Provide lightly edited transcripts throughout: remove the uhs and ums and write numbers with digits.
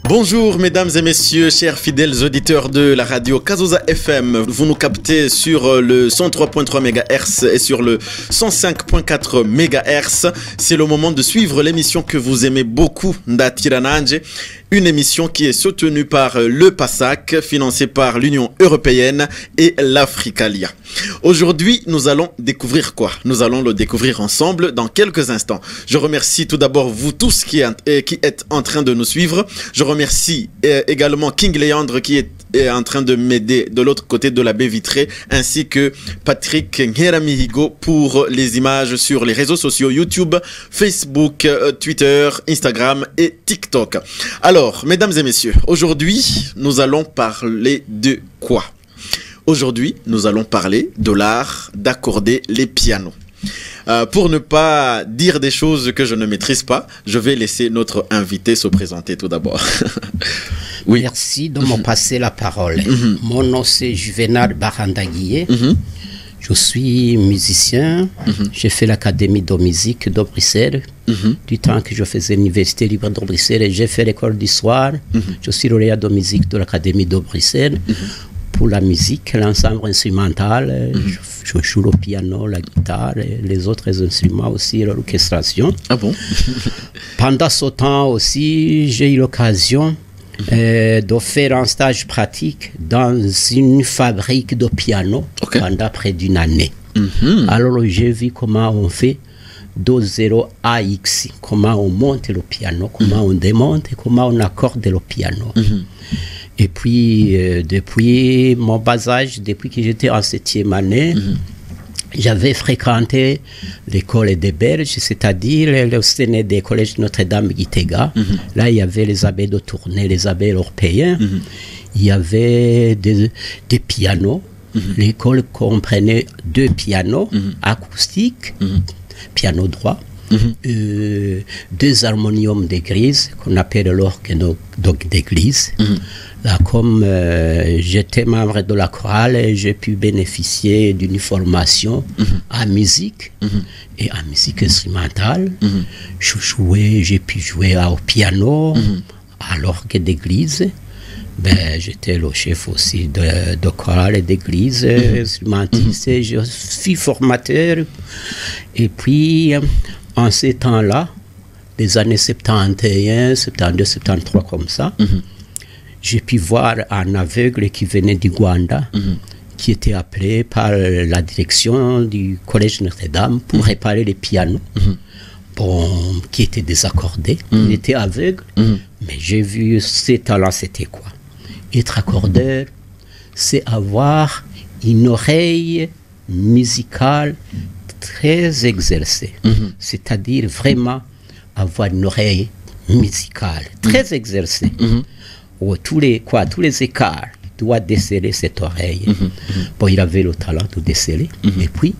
Bonjour mesdames et messieurs, chers fidèles auditeurs de la radio Kazosa FM. Vous nous captez sur le 103.3 MHz et sur le 105.4 MHz. C'est le moment de suivre l'émission que vous aimez beaucoup, Ndatirananje. Une émission qui est soutenue par le PASAC, financée par l'Union européenne et l'Africalia. Aujourd'hui, nous allons découvrir quoi? Nous allons le découvrir ensemble dans quelques instants. Je remercie tout d'abord vous tous qui êtes en train de nous suivre. Je remercie également King Léandre qui est en train de m'aider de l'autre côté de la baie vitrée, ainsi que Patrick Ngeramihigo pour les images sur les réseaux sociaux YouTube, Facebook, Twitter, Instagram et TikTok. Alors, mesdames et messieurs, aujourd'hui, nous allons parler de quoi? Aujourd'hui, nous allons parler de l'art d'accorder les pianos. Pour ne pas dire des choses que je ne maîtrise pas, je vais laisser notre invité se présenter tout d'abord. Oui. Merci de me passer la parole. Mon nom c'est Juvenal Barandaguié. Je suis musicien. J'ai fait l'Académie de musique de Bruxelles. Du temps que je faisais l'Université libre de Bruxelles, j'ai fait l'école du soir. Je suis lauréat de musique de l'Académie de Bruxelles. Pour la musique, l'ensemble instrumental, je joue le piano, la guitare, et les autres instruments aussi, l'orchestration. Ah bon? Pendant ce temps aussi, j'ai eu l'occasion de faire un stage pratique dans une fabrique de piano pendant près d'une année. Alors j'ai vu comment on fait do 0 à X, comment on monte le piano, comment on démonte et comment on accorde le piano. Et puis, depuis mon bas âge, depuis que j'étais en 7e année, j'avais fréquenté l'école des Belges, c'est-à-dire le CND des collèges Notre-Dame-Gitega. Là, il y avait les abbés de Tournai, les abbés européens. Il y avait des pianos. L'école comprenait 2 pianos acoustiques, piano droit. 2 harmoniums d'église qu'on appelle l'orgue d'église. Là, comme j'étais membre de la chorale, j'ai pu bénéficier d'une formation en musique et en musique instrumentale. J'ai pu jouer au piano, à l'orgue d'église. J'étais le chef aussi de chorale et d'église, instrumentiste, et je suis formateur. Et puis, en ces temps-là, des années 71, 72, 73, comme ça, j'ai pu voir un aveugle qui venait du Rwanda, qui était appelé par la direction du collège Notre-Dame pour réparer les pianos, qui étaient désaccordés. Il était aveugle, mais j'ai vu ses talents, c'était quoi? Être accordeur, c'est avoir une oreille musicale très exercée, c'est-à-dire vraiment avoir une oreille musicale très exercée. Tous les écarts, il doit déceler cette oreille. Bon, il avait le talent de déceler, et puis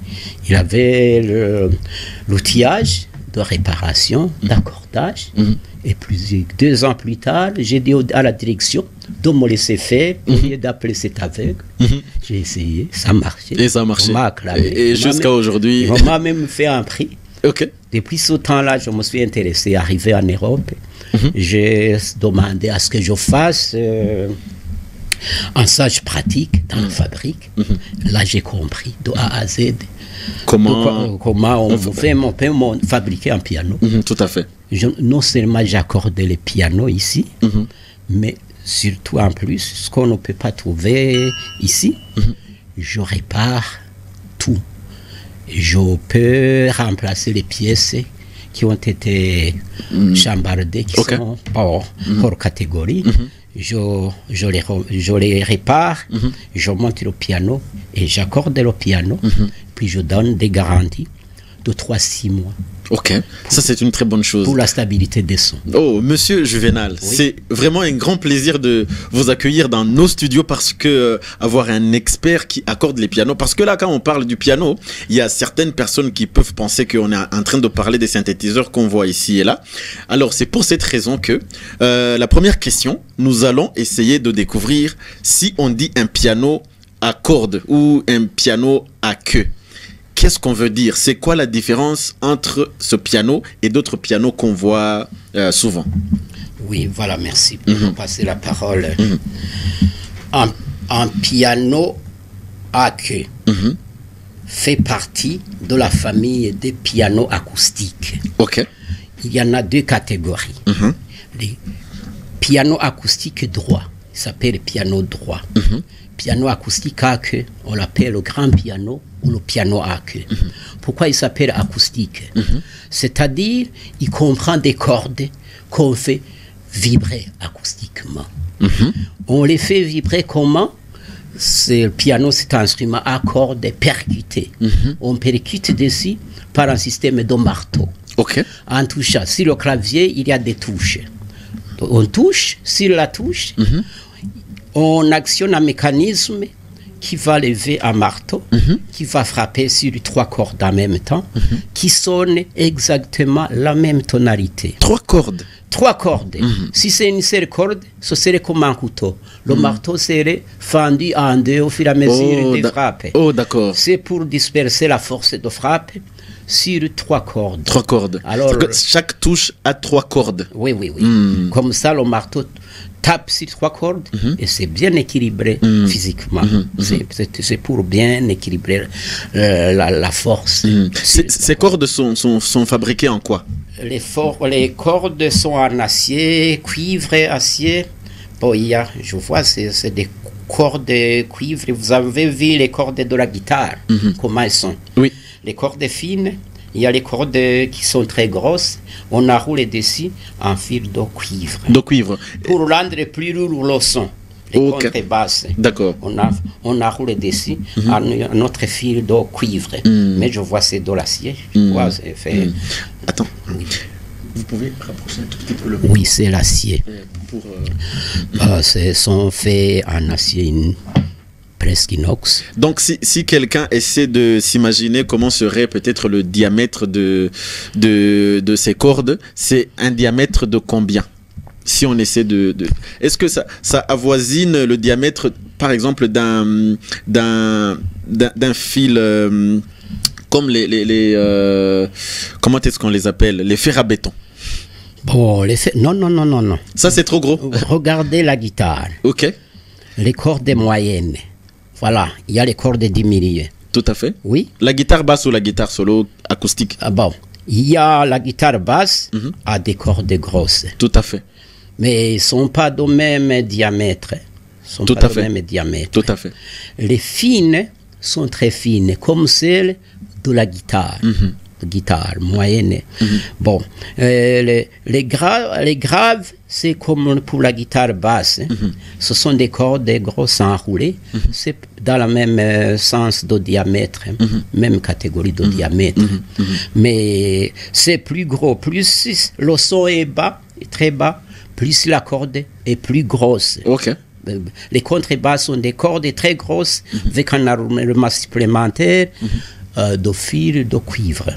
il avait l'outillage de réparation, d'accordage. Et 2 ans plus tard, j'ai dit à la direction de me laisser faire, au lieu d'appeler cet aveugle. J'ai essayé, ça marchait. Et ça marchait. On m'a acclamé. Et jusqu'à aujourd'hui. On m'a même fait un prix. Depuis ce temps-là, je me suis intéressé, arrivé en Europe. J'ai demandé à ce que je fasse un stage pratique dans la fabrique. Là, j'ai compris de A à Z comment on peut fabriquer un piano. Tout à fait. Non seulement j'accorde les pianos ici, mais surtout en plus, ce qu'on ne peut pas trouver ici, je répare tout. Je peux remplacer les pièces qui ont été chambardées, qui sont hors catégorie. Je les répare, je monte le piano et j'accorde le piano, puis je donne des garanties de 3-6 mois. Ok, ça c'est une très bonne chose. Pour la stabilité des sons. Oh, monsieur Juvenal, c'est vraiment un grand plaisir de vous accueillir dans nos studios parce que avoir un expert qui accorde les pianos, parce que là quand on parle du piano, il y a certaines personnes qui peuvent penser qu'on est en train de parler des synthétiseurs qu'on voit ici et là. Alors c'est pour cette raison que la première question, nous allons essayer de découvrir si on dit un piano à cordes ou un piano à queue. qu'est-ce qu'on veut dire? C'est quoi la différence entre ce piano et d'autres pianos qu'on voit souvent? Oui, voilà, merci pour me passer la parole. Un piano à queue fait partie de la famille des pianos acoustiques. Ok. Il y en a deux catégories. Les pianos acoustiques droits, il s'appelle piano droit. Piano acoustique à queue, on l'appelle le grand piano ou le piano à queue. Pourquoi il s'appelle acoustique? C'est-à-dire, il comprend des cordes qu'on fait vibrer acoustiquement. On les fait vibrer comment? Le piano, c'est un instrument à cordes percuté. On percute dessus par un système de marteau. En touchant sur le clavier, il y a des touches. On touche, sur la touche, on actionne un mécanisme qui va lever un marteau, qui va frapper sur 3 cordes en même temps, qui sonnent exactement la même tonalité. 3 cordes? 3 cordes. Si c'est une seule corde, ce serait comme un couteau. Le marteau serait fendu en deux au fur et à mesure des frappes. Oh, d'accord. C'est pour disperser la force de frappe sur 3 cordes. 3 cordes. Alors, chaque touche a 3 cordes. Oui. Comme ça, le marteau tape sur 3 cordes et c'est bien équilibré physiquement. C'est pour bien équilibrer la force. Ces cordes sont fabriquées en quoi? Les cordes sont en acier, cuivre et acier. Bon, je vois, c'est des cordes de cuivre. Vous avez vu les cordes de la guitare, comment elles sont? Oui. Les cordes fines, il y a les cordes qui sont très grosses. On enroule dessus un fil de cuivre. De cuivre. Pour rendre plus lourd le son. Les contrebasses. D'accord. On enroule dessus un autre fil de cuivre. Mais je vois c'est de l'acier. Je vois, c'est fait. Attends. Oui. Vous pouvez rapprocher un tout petit peu le... Oui, c'est l'acier. Sont faits en acier presque inox. Donc, si quelqu'un essaie de s'imaginer comment serait peut-être le diamètre de ces cordes, c'est un diamètre de combien? Si on essaie Est-ce que ça avoisine le diamètre, par exemple, d'un fil comme les comment est-ce qu'on les appelle? Les fers à béton. Bon, non. Ça, c'est trop gros. Regardez la guitare. Ok. Les cordes moyennes. Voilà, il y a les cordes diminuées. Tout à fait. Oui. La guitare basse ou la guitare solo acoustique? Bon, il y a la guitare basse à des cordes grosses. Tout à fait. Mais ils ne sont pas du même diamètre. Tout à fait. Tout à fait. Les fines sont très fines, comme celles de la guitare. Guitare moyenne. Bon, les graves, c'est comme pour la guitare basse. Ce sont des cordes grosses enroulées. C'est dans le même sens de diamètre, même catégorie de diamètre. Mais c'est plus gros. Plus le son est bas, très bas, plus la corde est plus grosse. Ok. Les contrebasses sont des cordes très grosses avec un arrondissement supplémentaire. De fil de cuivre.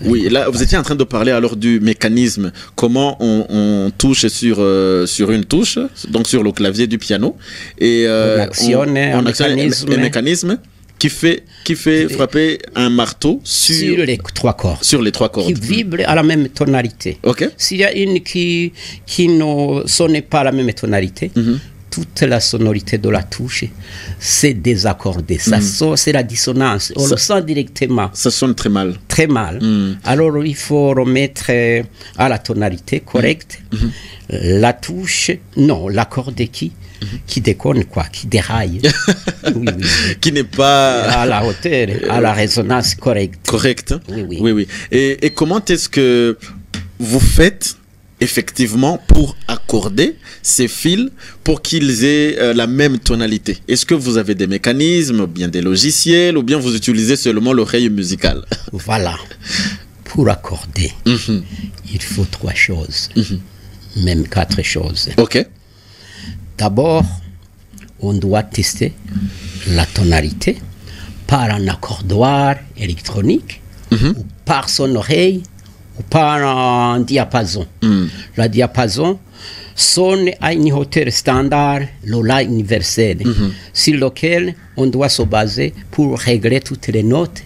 Oui, là, vous étiez en train de parler alors du mécanisme. Comment on touche sur une touche, donc sur le clavier du piano. Et on actionne un mécanisme qui fait frapper un marteau sur les 3 cordes. Sur les 3 cordes. Qui vibre à la même tonalité. Ok. S'il y a une qui ne sonne pas à la même tonalité, toute la sonorité de la touche, c'est désaccordé. C'est la dissonance. On le sent directement. Ça sonne très mal. Très mal. Alors, il faut remettre à la tonalité correcte la touche, non, la corde qui déconne, qui déraille. Qui n'est pas... À la hauteur, à la résonance correcte. Correcte. Oui. Et comment est-ce que vous faites effectivement pour accorder ces fils pour qu'ils aient la même tonalité? Est-ce que vous avez des mécanismes, ou bien des logiciels, ou bien vous utilisez seulement l'oreille musicale? Voilà. Pour accorder, il faut 3 choses, même 4 choses. Ok. D'abord, on doit tester la tonalité par un accordoir électronique ou par son oreille ou par un diapason. La diapason, sonne à une hauteur standard, le La universel, sur lequel on doit se baser pour régler toutes les notes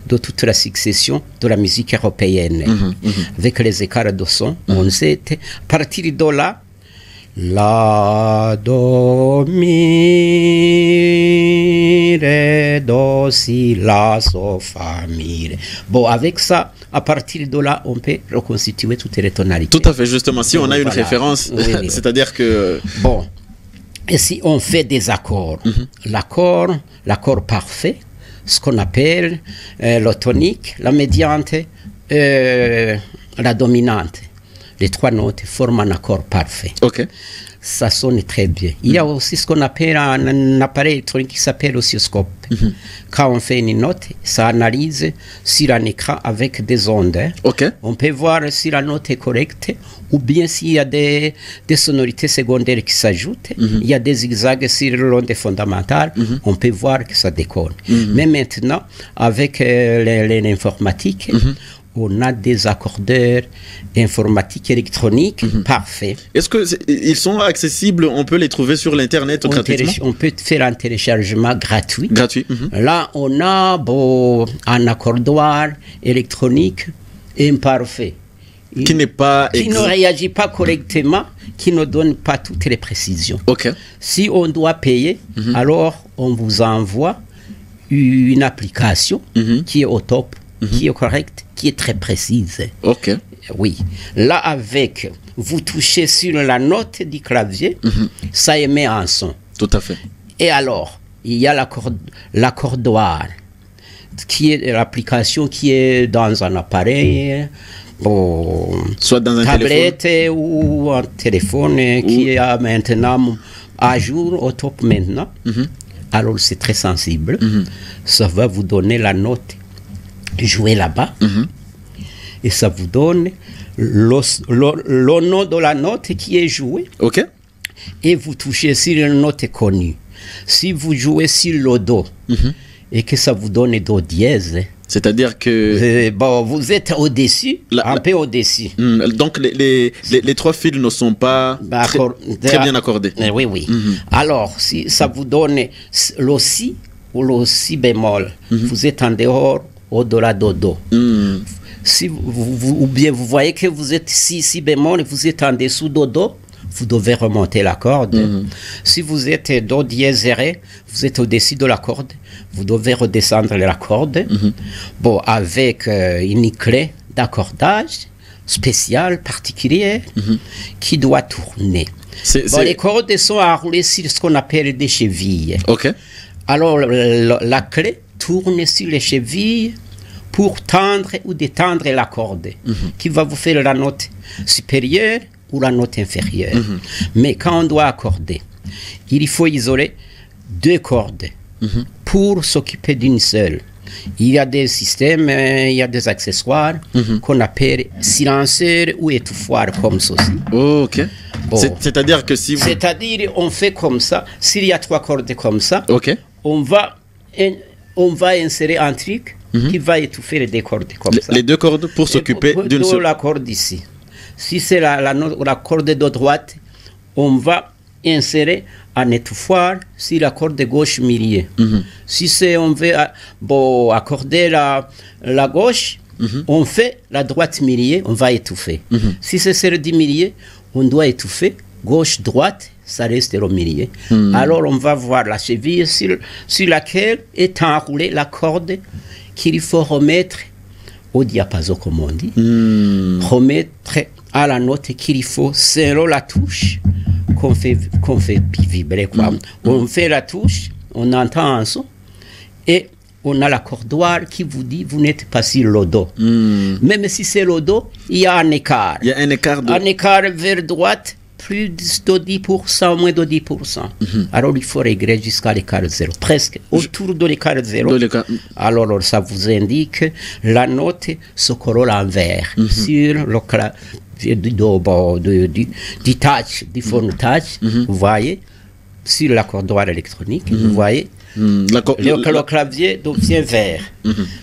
de toute la succession de la musique européenne. Avec les écarts de son, on sait, à partir de là, La, Do, Mi, Ré, Do, Si, La, So, Fa, Mi, Ré. Bon, avec ça, à partir de là, on peut reconstituer toutes les tonalités. Tout à fait, justement. Si on a une référence, c'est-à-dire que... Bon, et si on fait des accords, l'accord parfait, ce qu'on appelle le tonique, la médiante, la dominante. Les trois notes forment un accord parfait. Ok. Ça sonne très bien. Il y a aussi ce qu'on appelle un appareil électronique qui s'appelle oscilloscope. Quand on fait une note, ça analyse sur un écran avec des ondes. Ok. On peut voir si la note est correcte ou bien s'il y a des sonorités secondaires qui s'ajoutent. Il y a des zigzags sur l'onde fondamentale. On peut voir que ça déconne. Mais maintenant, avec l'informatique, on a des accordeurs informatiques électroniques parfaits. Est-ce qu'ils sont accessibles? On peut les trouver sur l'Internet gratuitement? On peut faire un téléchargement gratuit. Là, on a un accordoir électronique imparfait. Qui ne réagit pas correctement, qui ne donne pas toutes les précisions. Si on doit payer, alors on vous envoie une application qui est au top, qui est correcte, qui est très précise. Oui. Là, avec, vous touchez sur la note du clavier, ça émet un son. Tout à fait. Et alors, il y a l'accordoir, qui est l'application qui est dans un appareil, soit dans un tablette ou un téléphone qui est maintenant à jour, au top maintenant. Alors, c'est très sensible. Ça va vous donner la note jouée là-bas. Et ça vous donne le nom de la note qui est jouée. Et vous touchez sur une note connue. Si vous jouez sur le Do et que ça vous donne Do dièse, c'est-à-dire que... vous êtes au-dessus, un peu au-dessus. Donc les trois fils ne sont pas très bien accordés. Oui. Alors, si ça vous donne le Si ou le Si bémol, vous êtes en dehors, au-delà de Do. Si ou bien vous voyez que vous êtes Si bémol et vous êtes en dessous de Do, vous devez remonter la corde. Si vous êtes Do dièse Ré, vous êtes au-dessus de la corde, vous devez redescendre la corde. Avec une clé d'accordage spéciale, particulière, qui doit tourner. Les cordes sont enroulées sur ce qu'on appelle des chevilles. Alors, la clé tourne sur les chevilles pour tendre ou détendre la corde, qui va vous faire la note supérieure ou la note inférieure. Mais quand on doit accorder, il faut isoler deux cordes pour s'occuper d'une seule. Il y a des systèmes, il y a des accessoires qu'on appelle silenceurs ou étouffoirs comme ceci. C'est-à-dire que si vous... C'est-à-dire, on fait comme ça. S'il y a trois cordes comme ça, on va insérer un truc qui va étouffer les deux cordes comme ça. Les deux cordes pour s'occuper d'une seule. La corde ici. Si c'est la corde de droite, on va insérer un étouffoir sur la corde gauche milieu. Si on veut accorder la gauche, on fait la droite milieu, on va étouffer. Si c'est celle du milieu, on doit étouffer gauche, droite, ça reste au milieu. Alors on va voir la cheville sur laquelle est enroulée la corde qu'il faut remettre au diapason, comme on dit. Remettre à la note qu'il faut selon la touche qu'on fait vibrer. On fait la touche, on entend un son et on a l'accordoir qui vous dit vous n'êtes pas sur le Do. Même si c'est le Do, il y a un écart. Il y a un écart vers droite, plus de 10%, moins de 10%. Alors il faut régler jusqu'à l'écart zéro, presque autour de l'écart zéro. Alors ça vous indique la note se colle en vert sur le clavier du touch, du phone touch. Vous voyez, sur l'accordoir électronique, vous voyez, le clavier devient vert.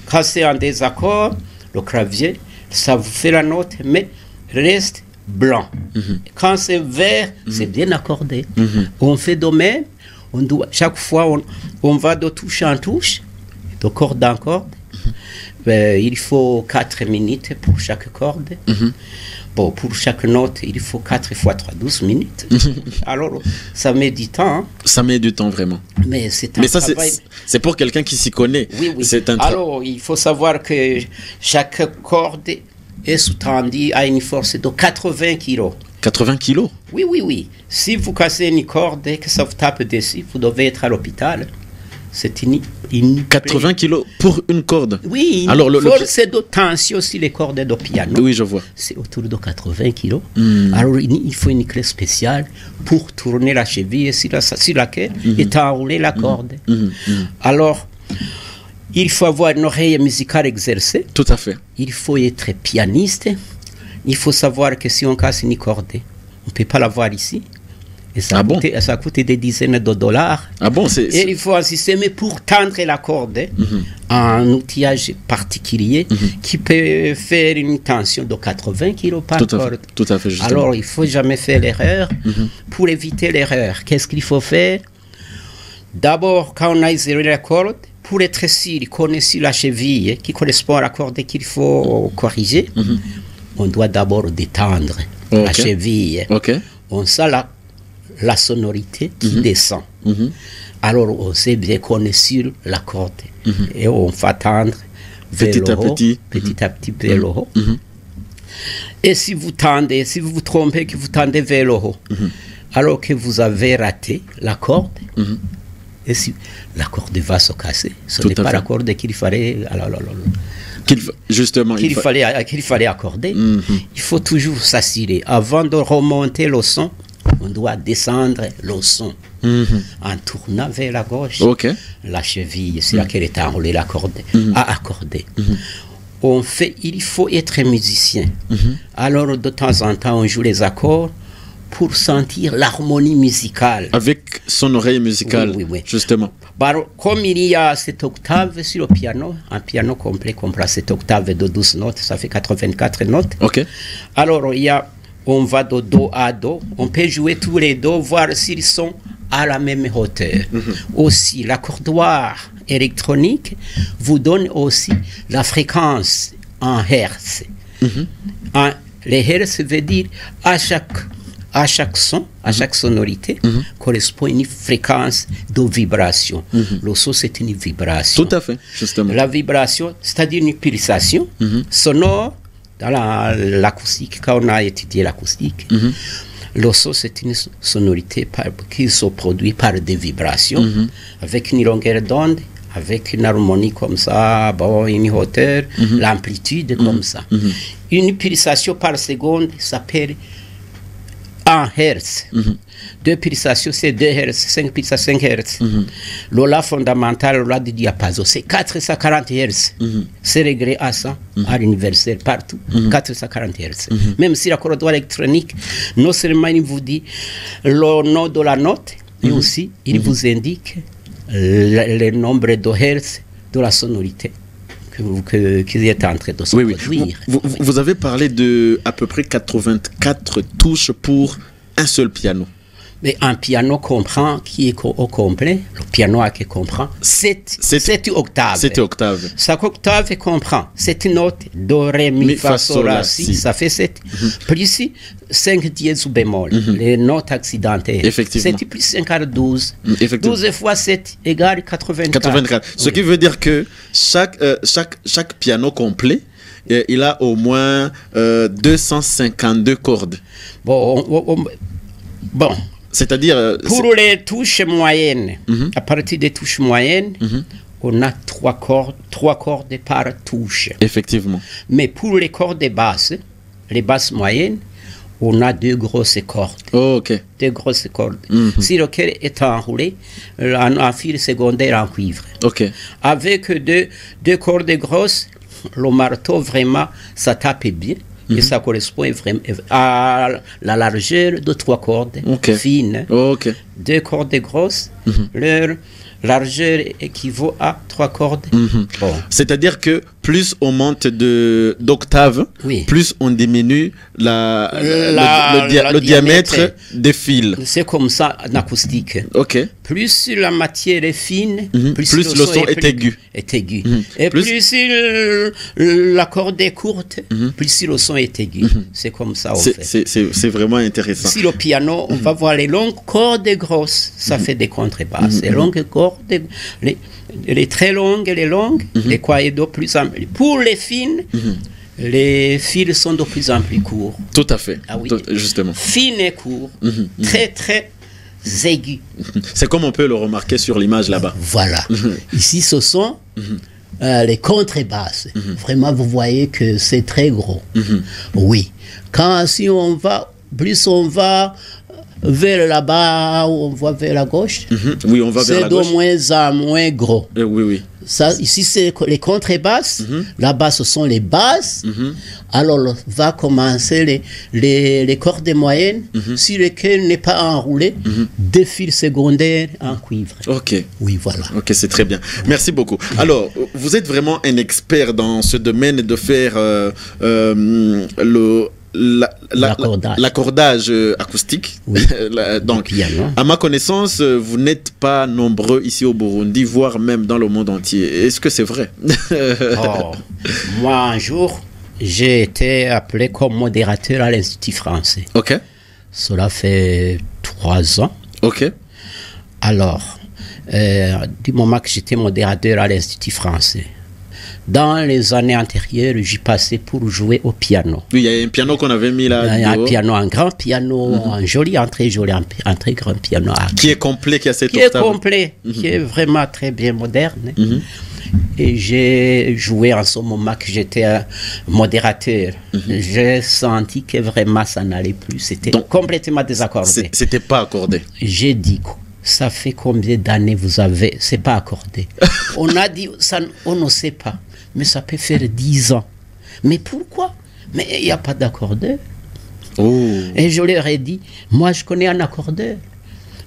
Quand c'est en désaccord, le clavier, ça vous fait la note, mais reste blanc. Quand c'est vert, c'est bien accordé. On fait de même. Chaque fois, on va de touche en touche, de corde en corde. Il faut 4 minutes pour chaque corde. Bon, pour chaque note, il faut 4 fois 3, 12 minutes. Alors, ça met du temps. Hein. Ça met du temps, vraiment. Mais c'est un travail. C'est pour quelqu'un qui s'y connaît. Oui. Alors, il faut savoir que chaque corde est sous-tendue à une force de 80 kg. 80 kilos? Oui. Si vous cassez une corde et que ça vous tape dessus, vous devez être à l'hôpital. C'est une 80 kilos pour une corde. Oui, alors la force de tension sur les cordes de piano. Oui, je vois. C'est autour de 80 kilos. Alors, il faut une clé spéciale pour tourner la cheville sur laquelle est enroulée la corde. Alors, il faut avoir une oreille musicale exercée. Tout à fait. Il faut être pianiste. Il faut savoir que si on casse une corde, on ne peut pas la voir ici. Et ça, ça coûte des dizaines de dollars. Et il faut un système pour tendre la corde, un outillage particulier qui peut faire une tension de 80 kg par corde. Tout à fait, justement. Alors, il ne faut jamais faire l'erreur. Pour éviter l'erreur, qu'est-ce qu'il faut faire? D'abord, quand on a isolé la corde, pour être sûr qu'on est sur la cheville qui correspond à la corde qu'il faut corriger, on doit d'abord détendre la cheville. On sent la sonorité qui descend. Alors on sait bien qu'on est sur la corde et on va tendre petit à petit vers le haut. Et si vous tendez, si vous vous trompez que vous tendez vers le haut, alors que vous avez raté la corde, et si la corde va se casser, ce n'est pas la corde qu'il fallait qu'il fallait accorder. Il faut toujours s'assurer avant de remonter le son. On doit descendre le son en tournant vers la gauche. La cheville sur laquelle est enroulée la corde à accorder. Il faut être musicien. Alors de temps en temps on joue les accords pour sentir l'harmonie musicale. Avec son oreille musicale, justement. Comme il y a 7 octaves sur le piano, un piano complet comprend 7 octaves de 12 notes, ça fait 84 notes. Alors on va de do à do, on peut jouer tous les do, voir s'ils sont à la même hauteur. Aussi, l'accordoir électronique vous donne aussi la fréquence en hertz. Les hertz veut dire à chaque son, à chaque sonorité, correspond une fréquence de vibration. Le son, c'est une vibration. Tout à fait, justement. La vibration, c'est-à-dire une pulsation sonore. Dans l'acoustique, quand on a étudié l'acoustique, le son, c'est une sonorité qui se produit par des vibrations, avec une longueur d'onde, avec une harmonie comme ça, une hauteur, l'amplitude comme ça. Une pulsation par seconde s'appelle 1 Hz. 2 pulsations, c'est 2 Hz. 5 pulsations, 5 Hz. Le La fondamental, le La du diapason, c'est 440 Hz. C'est réglé à 100, à l'universel, partout. 440 Hz. Même si l'accordoir électronique, non seulement il vous dit le nom de la note, mais aussi il vous indique le nombre de Hz de la sonorité qu'ils étaient en train de se produire. Vous avez parlé de à peu près 84 touches pour un seul piano. Mais un piano comprend, qui est au complet, le piano qui comprend 7 octaves. 7 octaves. Chaque octave comprend 7 notes, do, ré, mi, fa, sol, la, si, ça fait 7. Plus 5 dièse ou bémol, les notes accidentelles. Effectivement. 7 plus 5 égale 12. 12 fois 7 égale 84. Ce qui veut dire que chaque piano complet, il a au moins 252 cordes. Bon. C'est-à-dire... Pour les touches moyennes, à partir des touches moyennes, on a 3 cordes par touche. Effectivement. Mais pour les cordes basses, les basses moyennes, on a 2 grosses cordes. 2 grosses cordes. Si lequel est enroulé en fil secondaire en cuivre. Avec 2 cordes grosses, le marteau vraiment, ça tape bien. Et ça correspond vraiment à la largeur de 3 cordes fines. 2 cordes grosses, leur largeur équivaut à 3 cordes. Bon. C'est-à-dire que plus on monte d'octave, plus on diminue le diamètre des fils. C'est comme ça en acoustique. Ok. Plus la matière est fine, plus le son est aigu. Et plus la corde est courte, plus le son est aigu. C'est comme ça, c'est vraiment intéressant. Si le piano, on va voir les longues cordes grosses, ça fait des contrebasses. Les longues cordes, les très longues et les longues, les quaedo plus amples. Pour les fines, les fils sont de plus en plus courts. Tout à fait. Ah oui. Justement. Fines et courts, très très aigus. C'est comme on peut le remarquer sur l'image là-bas. Voilà. Ici, ce sont les contrebasses. Vraiment, vous voyez que c'est très gros. Oui. Si on va, plus on va vers là-bas, on va vers la gauche. Oui, on va vers la gauche. C'est de moins en moins gros. Oui. Ça, ici, c'est les contrebasses. Là-bas, ce sont les basses. Alors, va commencer les cordes moyennes, sur lesquelles n'est pas enroulé des fils secondaires en cuivre. Ok. Oui, voilà. Ok, c'est très bien. Merci beaucoup. Alors, vous êtes vraiment un expert dans ce domaine de faire l'accordage acoustique. Oui. Donc, à ma connaissance, vous n'êtes pas nombreux ici au Burundi, voire même dans le monde entier. Est-ce que c'est vrai? Moi, un jour, j'ai été appelé comme modérateur à l'Institut français. Ok. Cela fait 3 ans. Ok. Alors, du moment que j'étais modérateur à l'Institut français, dans les années antérieures, j'y passais pour jouer au piano. Oui, il y a un piano qu'on avait mis là. Il y a un piano, un grand piano, un très joli, un très grand piano. Qui est complet, qui a cette octave. Qui est complet, qui est vraiment très bien moderne. Et j'ai joué en ce moment que j'étais modérateur. J'ai senti que vraiment ça n'allait plus. C'était complètement désaccordé. C'était pas accordé. J'ai dit, ça fait combien d'années vous avez? C'est pas accordé. On a dit, on ne sait pas. Mais ça peut faire 10 ans. Mais pourquoi? Mais il n'y a pas d'accordeur. Et je leur ai dit, moi je connais un accordeur.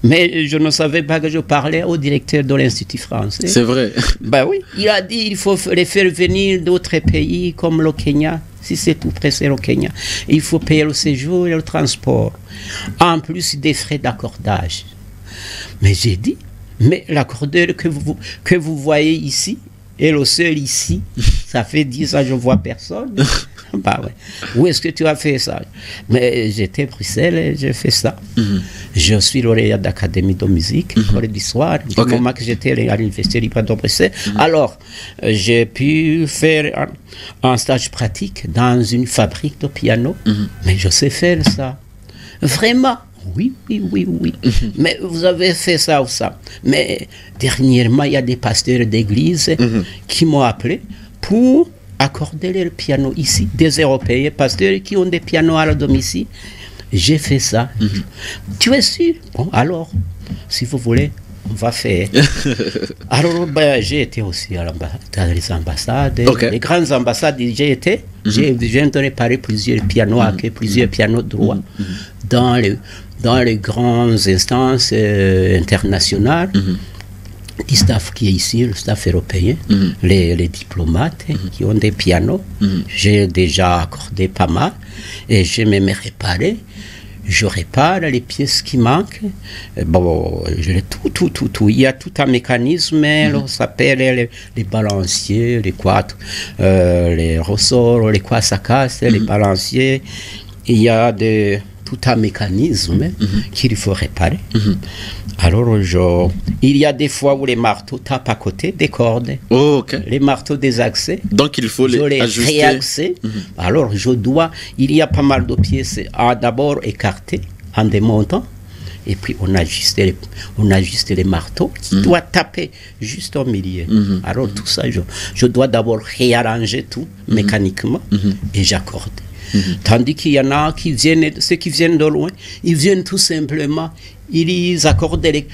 Mais je ne savais pas que je parlais au directeur de l'Institut français. C'est vrai. Ben oui. Il a dit il faut les faire venir d'autres pays comme le Kenya. Si c'est tout près, c'est le Kenya. Il faut payer le séjour et le transport. En plus des frais d'accordage. Mais j'ai dit, mais l'accordeur que vous voyez ici est le seul ici. Ça fait 10 ans que je ne vois personne. Bah ouais. Où est-ce que tu as fait ça? Mais j'étais à Bruxelles et j'ai fait ça. Je suis lauréat d'Académie de musique, école d'histoire, du moment que j'étais à l'Université libre de Bruxelles. Alors, j'ai pu faire un stage pratique dans une fabrique de piano, mais je sais faire ça. Vraiment. Oui. Mais vous avez fait ça ou ça. Mais dernièrement, il y a des pasteurs d'église qui m'ont appelé pour accorder le piano ici. Des Européens, pasteurs qui ont des pianos à leur domicile. J'ai fait ça. Tu es sûr? Bon, alors, si vous voulez, on va faire. Alors, j'ai été aussi dans les ambassades. Les grandes ambassades, j'ai été. J'ai entendu parler plusieurs pianos, plusieurs pianos droits dans les grandes instances internationales. Le staff qui est ici, le staff européen, les diplomates qui ont des pianos. J'ai déjà accordé pas mal et je me réparer. Je répare les pièces qui manquent. Bon, tout. Il y a tout un mécanisme, ça s'appelle les balanciers, les ressorts, les quoi ça casse, les balanciers. Il y a tout un mécanisme qu'il faut réparer. Alors, il y a des fois où les marteaux tapent à côté des cordes. Les marteaux des accès. Donc, il faut les ajuster. Réaxer. Alors, il y a pas mal de pièces à d'abord écarter en démontant. Et puis, on ajuste les marteaux qui doivent taper juste au milieu. Alors, tout ça, je dois d'abord réarranger tout mécaniquement et j'accorde. Tandis qu'il y en a ceux qui viennent de loin, ils viennent tout simplement, ils accordent les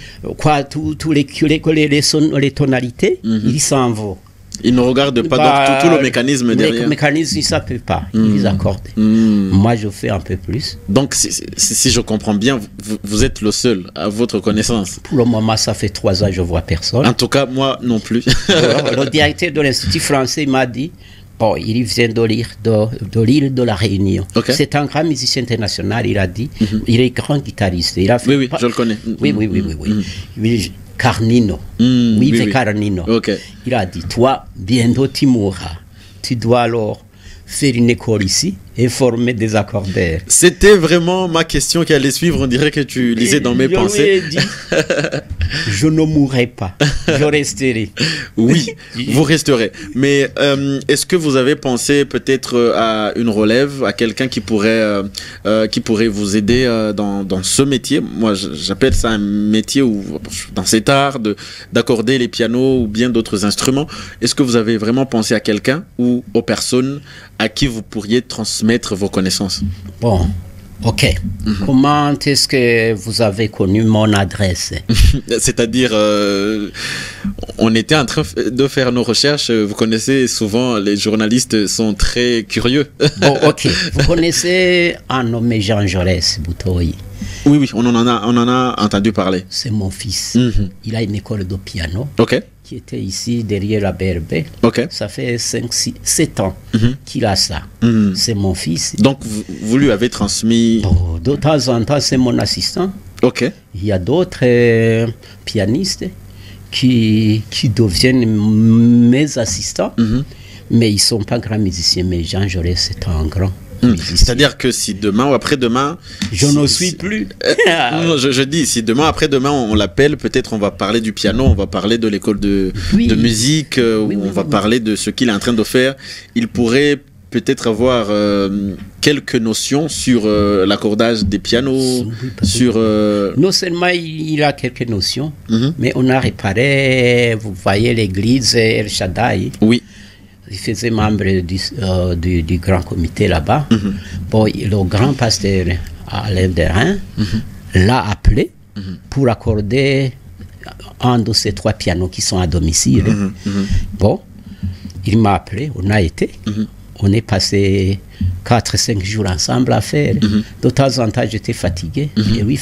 tonalités, ils s'en vont. Ils ne regardent pas donc, tout le mécanisme derrière. Le mécanisme, ils ne savent pas. Ils les accordent. Moi, je fais un peu plus. Donc, si je comprends bien, vous êtes le seul à votre connaissance. Pour le moment, ça fait 3 ans que je ne vois personne. En tout cas, moi non plus. Le directeur de l'Institut français m'a dit, bon, il vient de l'île de la Réunion. Okay. C'est un grand musicien international, il a dit. Il est grand guitariste. Il a fait oui, je le connais. Oui. Carnino. Carnino. Okay. Il a dit, toi, bientôt tu mourras. Tu dois alors faire une école ici et former des accordeurs. C'était vraiment ma question qui allait suivre. On dirait que tu lisais dans mes pensées. Je lui ai dit, je ne mourrai pas. Je resterai. Oui, vous resterez. Mais est-ce que vous avez pensé peut-être à une relève, à quelqu'un qui pourrait vous aider dans ce métier? Moi, j'appelle ça un métier où, dans cet art d'accorder les pianos ou bien d'autres instruments. Est-ce que vous avez vraiment pensé à quelqu'un ou aux personnes à qui vous pourriez transmettre vos connaissances? Bon, ok. Comment est-ce que vous avez connu mon adresse? C'est-à-dire, on était en train de faire nos recherches. Vous connaissez, souvent, les journalistes sont très curieux. Bon, ok. Vous connaissez un nommé Jean Jaurès Boutoyi? Oui, on en a entendu parler. C'est mon fils. Il a une école de piano. Ok. Qui était ici derrière la BRB. Okay. Ça fait 7 ans qu'il a ça. C'est mon fils. Donc, vous lui avez transmis... Bon, de temps en temps, c'est mon assistant. Ok. Il y a d'autres pianistes qui deviennent mes assistants, mais ils ne sont pas grands musiciens. Mais Jean Jaurès, c'est un grand musicien. C'est-à-dire que si demain ou après-demain... Je ne suis plus. Non, je dis, si demain, après-demain, on l'appelle, peut-être on va parler du piano, on va parler de l'école de musique, on va parler de ce qu'il est en train de faire. Il pourrait peut-être avoir quelques notions sur l'accordage des pianos, sur... Non seulement il a quelques notions, mais on a réparé, vous voyez l'église El Shaddai. Oui. Il faisait membre du grand comité là-bas. Bon, le grand pasteur Alain Derin l'a appelé pour accorder un de ces 3 pianos qui sont à domicile. Bon, il m'a appelé, on a été. On est passé 4-5 jours ensemble à faire. De temps en temps, j'étais fatigué. Et lui,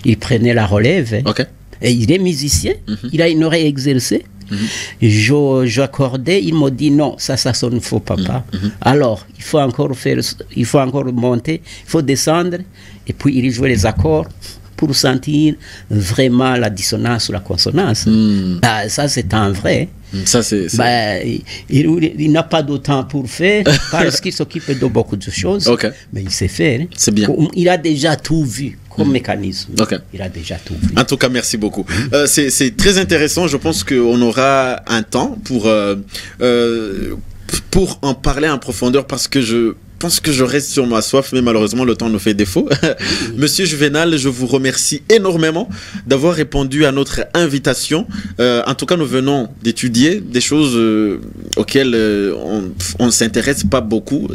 il prenait la relève. Okay. Et il est musicien. Il a une oreille exercée. J'accordais, il m'a dit non, ça sonne faux, papa. Alors, il faut encore monter, il faut descendre, et puis il jouait les accords pour sentir vraiment la dissonance ou la consonance. Ça, c'est un vrai. Ça, c'est... il n'a pas de temps pour faire parce qu'il s'occupe de beaucoup de choses. Okay. Mais il sait faire. C'est bien. Il a déjà tout vu comme mécanisme. Okay. Il a déjà tout vu. En tout cas, merci beaucoup. C'est très intéressant. Je pense qu'on aura un temps pour en parler en profondeur parce que je pense que je reste sur ma soif, mais malheureusement le temps nous fait défaut. Monsieur Juvenal, je vous remercie énormément d'avoir répondu à notre invitation. En tout cas, nous venons d'étudier des choses auxquelles on ne s'intéresse pas beaucoup.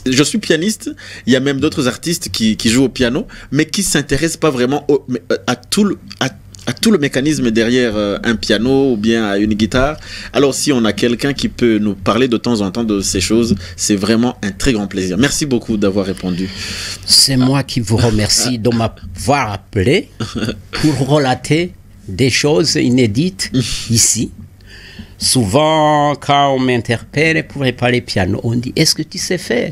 Je suis pianiste, il y a même d'autres artistes qui jouent au piano, mais qui ne s'intéressent pas vraiment à tout le mécanisme derrière un piano ou bien à une guitare. Alors si on a quelqu'un qui peut nous parler de temps en temps de ces choses, c'est vraiment un très grand plaisir. Merci beaucoup d'avoir répondu. C'est moi qui vous remercie de m'avoir appelé pour relater des choses inédites ici. Souvent, quand on m'interpelle pour réparer le piano, on dit, est-ce que tu sais faire?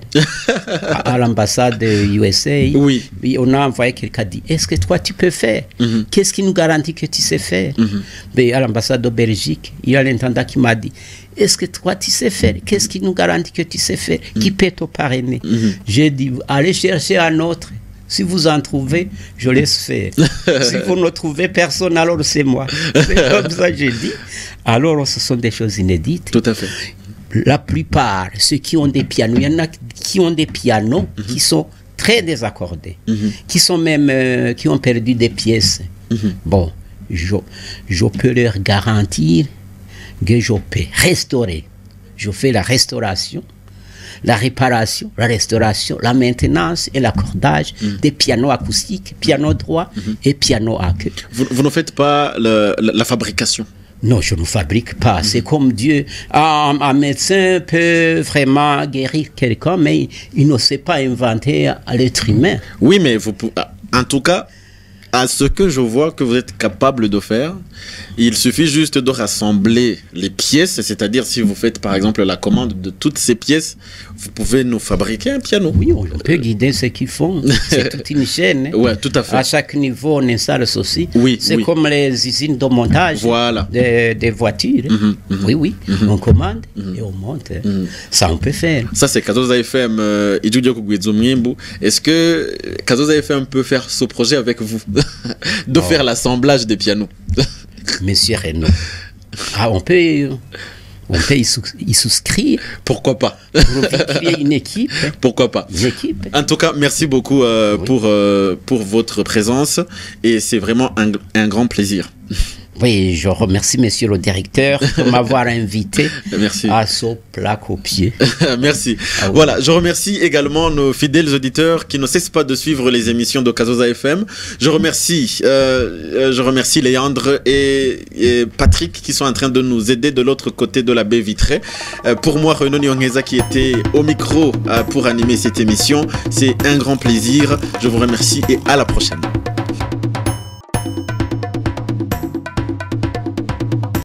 À l'ambassade USA, oui. On a envoyé quelqu'un qui dit, est-ce que toi tu peux faire? Qu'est-ce qui nous garantit que tu sais faire? Mais à l'ambassade de Belgique, il y a l'intendant qui m'a dit, est-ce que toi tu sais faire? Qu'est-ce qui nous garantit que tu sais faire? Qui peut te parrainer? J'ai dit, allez chercher un autre. Si vous en trouvez, je laisse faire. Si vous ne trouvez personne, alors c'est moi. C'est comme ça que j'ai dit. Alors, ce sont des choses inédites. Tout à fait. La plupart, ceux qui ont des pianos, il y en a qui ont des pianos qui sont très désaccordés, qui sont même, qui ont perdu des pièces. Bon, je peux leur garantir que je peux restaurer. Je fais la restauration, la réparation, la restauration, la maintenance et l'accordage des pianos acoustiques, piano droit et piano à queue. Vous ne faites pas la fabrication? Non, je ne fabrique pas. C'est comme Dieu. Un médecin peut vraiment guérir quelqu'un, mais il ne sait pas inventer à l'être humain. Oui, mais en tout cas, à ce que je vois que vous êtes capable de faire, il suffit juste de rassembler les pièces, c'est-à-dire si vous faites par exemple la commande de toutes ces pièces, vous pouvez nous fabriquer un piano. Oui, on peut guider ce qu'ils font. C'est toute une chaîne. Hein. Ouais, tout à fait. À chaque niveau, on installe ceci. Oui, c'est comme les usines de montage des voitures. Oui. On commande et on monte. Ça, on peut faire. Ça, c'est Kazoza FM. Est-ce que Kazoza FM peut faire ce projet avec vous de faire l'assemblage des pianos? Monsieur Renaud, on peut y souscrire. Pourquoi pas? Pour qu'il y ait une équipe. Pourquoi pas? Une équipe. En tout cas, merci beaucoup pour votre présence et c'est vraiment un grand plaisir. Oui, je remercie monsieur le directeur de m'avoir invité à ce plaque au pied. Merci. Voilà, je remercie également nos fidèles auditeurs qui ne cessent pas de suivre les émissions de Kazoza FM. Je remercie Léandre et Patrick qui sont en train de nous aider de l'autre côté de la baie vitrée. Pour moi, Renaud Nyongeza qui était au micro pour animer cette émission, c'est un grand plaisir. Je vous remercie et à la prochaine.